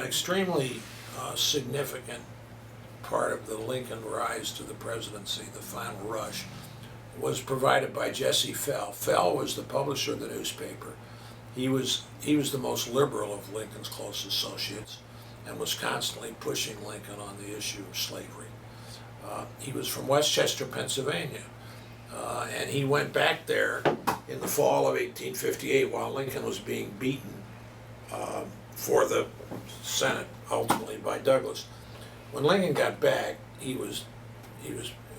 extremely significant part of the Lincoln rise to the presidency, the final rush, was provided by Jesse Fell. Fell was the publisher of the newspaper. He was the most liberal of Lincoln's close associates and was constantly pushing Lincoln on the issue of slavery. He was from Westchester, Pennsylvania, and he went back there in the fall of 1858 while Lincoln was being beaten for the Senate, ultimately by Douglas. When Lincoln got back,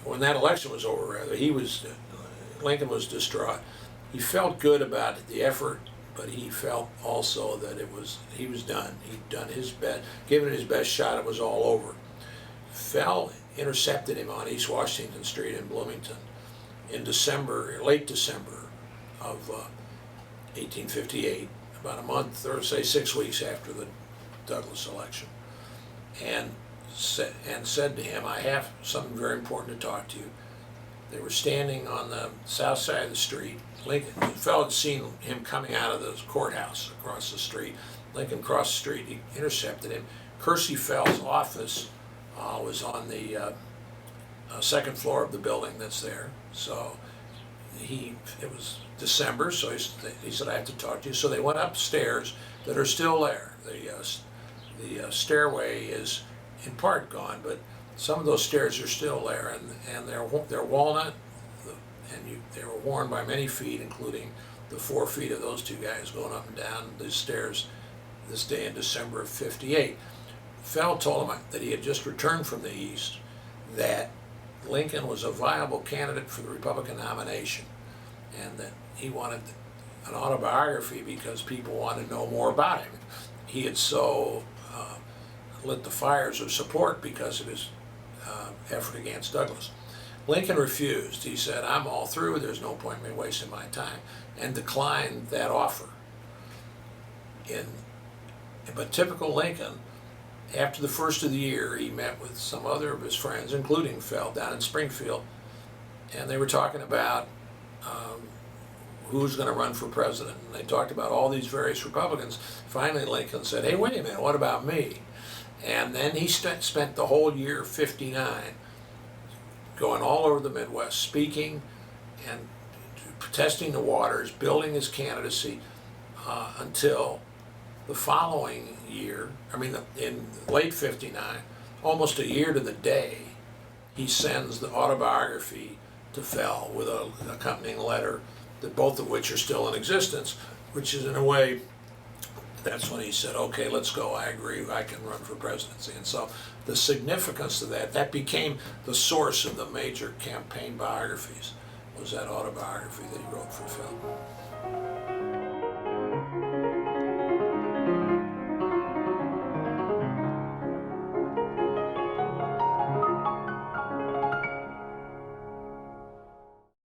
when that election was over, rather, Lincoln was distraught. He felt good about the effort, but he felt also that he was done. He'd done his best, given it his best shot, it was all over. Fell intercepted him on East Washington Street in Bloomington in late December of 1858, about a month or say 6 weeks after the Douglas election, and said to him, "I have something very important to talk to you." They were standing on the south side of the street. Fell had seen him coming out of the courthouse across the street. Lincoln crossed the street. He intercepted him. Kersey Fell's office was on the second floor of the building that's there. So it was December, so he said, "I have to talk to you." So they went upstairs that are still there. The stairway is in part gone, but some of those stairs are still there, and they're walnut, and they were worn by many feet, including the 4 feet of those two guys going up and down these stairs this day in December of '58. Fell told him that he had just returned from the East, that Lincoln was a viable candidate for the Republican nomination, and that he wanted an autobiography because people wanted to know more about him. He had so lit the fires of support because of his effort against Douglas. Lincoln refused. He said, "I'm all through, there's no point in me wasting my time," and declined that offer. But typical Lincoln, after the first of the year, he met with some other of his friends, including Fell, down in Springfield, and they were talking about who's going to run for president. And they talked about all these various Republicans. Finally, Lincoln said, "Hey, wait a minute, what about me?" And then he spent the whole year '59 going all over the Midwest, speaking and testing the waters, building his candidacy until the following year, in late '59, almost a year to the day, he sends the autobiography to Fell with an accompanying letter, both of which are still in existence, which is in a way, that's when he said, "Okay, let's go, I agree, I can run for presidency." And so the significance of that became the source of the major campaign biographies, was that autobiography that he wrote for Fell.